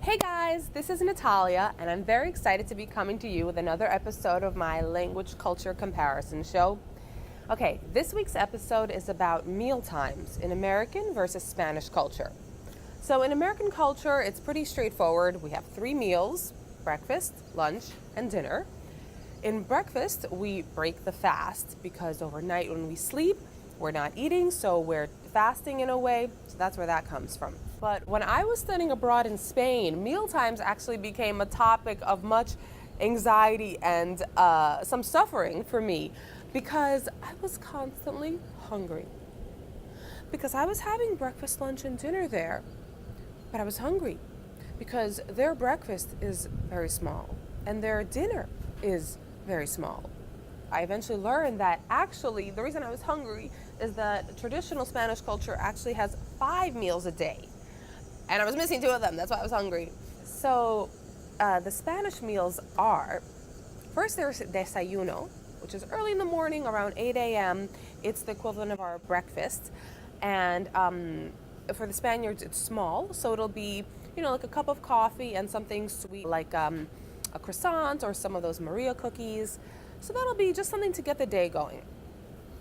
Hey guys, this is Natalia, and I'm very excited to be coming to you with another episode of my language culture comparison show. Okay, this week's episode is about meal times in American versus Spanish culture. So in American culture, it's pretty straightforward. We have 3 meals: breakfast, lunch, and dinner. In breakfast, we break the fast because overnight when we sleep, we're not eating, so we're fasting in a way. So that's where that comes from. But when I was studying abroad in Spain, meal times actually became a topic of much anxiety and some suffering for me because I was constantly hungry. Because I was having breakfast, lunch, and dinner there, but I was hungry because their breakfast is very small and their dinner is very small. I eventually learned that actually the reason I was hungry is that traditional Spanish culture actually has 5 meals a day. And I was missing 2 of them. That's why I was hungry. So the Spanish meals are, first there's desayuno, which is early in the morning, around 8 a.m. It's the equivalent of our breakfast. And for the Spaniards, it's small. So it'll be, like a cup of coffee and something sweet like a croissant or some of those Maria cookies. So that'll be just something to get the day going.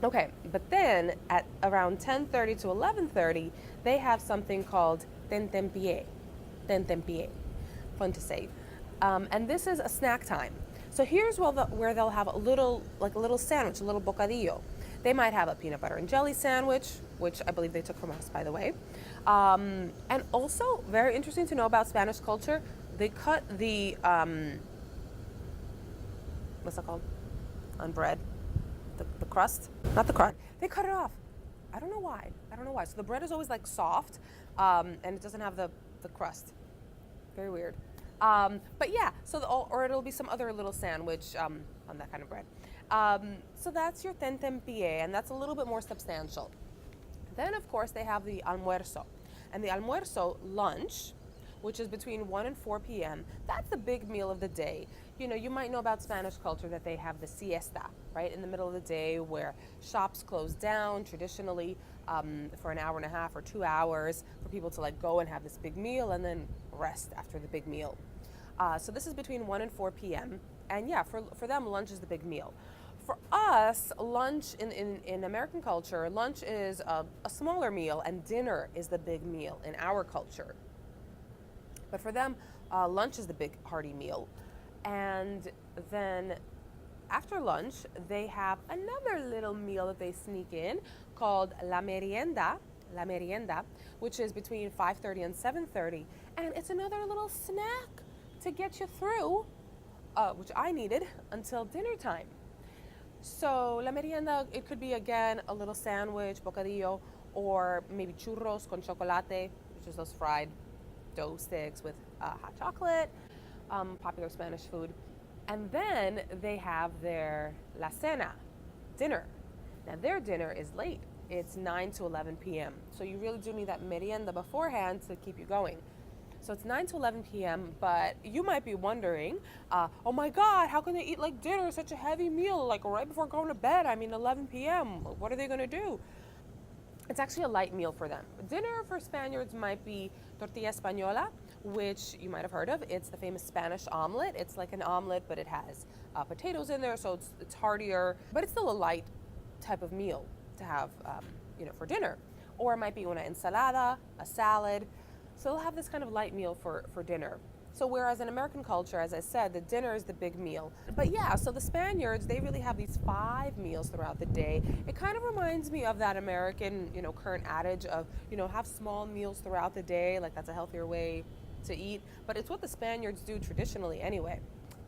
Okay, but then at around 10:30 to 11:30, they have something called tentempié. Tentempié. Fun to say. And this is a snack time. So here's where they'll have a little sandwich, a little bocadillo. They might have a peanut butter and jelly sandwich, which I believe they took from us, by the way. And also, very interesting to know about Spanish culture, they cut the, what's that called? On bread. The crust? Not the crust. They cut it off. I don't know why. So the bread is always like soft, and it doesn't have the crust. Very weird. But yeah, or it'll be some other little sandwich on that kind of bread. So that's your tentempié, and that's a little bit more substantial. Then, of course, they have the almuerzo. And the almuerzo, lunch, which is between 1 and 4 p.m., that's the big meal of the day. You might know about Spanish culture that they have the siesta, right, in the middle of the day where shops close down traditionally for an hour and a half or 2 hours for people to go and have this big meal and then rest after the big meal. So this is between 1 and 4 p.m. And yeah, for them, lunch is the big meal. For us, lunch in American culture, lunch is a smaller meal and dinner is the big meal in our culture. But for them, lunch is the big hearty meal. And then after lunch, they have another little meal that they sneak in called la merienda, which is between 5:30 and 7:30. And it's another little snack to get you through, which I needed until dinner time. So la merienda, it could be, again, a little sandwich, bocadillo, or maybe churros con chocolate, which is those fried dough sticks with hot chocolate, popular Spanish food. And then they have their la cena, dinner. Now their dinner is late. It's 9 to 11 p.m. So you really do need that merienda beforehand to keep you going. So it's 9 to 11 p.m., but you might be wondering, oh my God, how can they eat dinner, such a heavy meal, right before going to bed? 11 p.m., what are they gonna do? It's actually a light meal for them. Dinner for Spaniards might be tortilla espanola, which you might have heard of. It's the famous Spanish omelet. It's like an omelet, but it has potatoes in there, so it's heartier, but it's still a light type of meal to have, for dinner. Or it might be una ensalada, a salad. So they'll have this kind of light meal for dinner. So whereas in American culture, as I said, the dinner is the big meal. But yeah, so the Spaniards, they really have these 5 meals throughout the day. It kind of reminds me of that American, current adage of, have small meals throughout the day, that's a healthier way to eat. But it's what the Spaniards do traditionally anyway.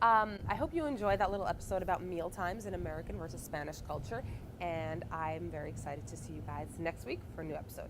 I hope you enjoyed that little episode about meal times in American versus Spanish culture. And I'm very excited to see you guys next week for a new episode.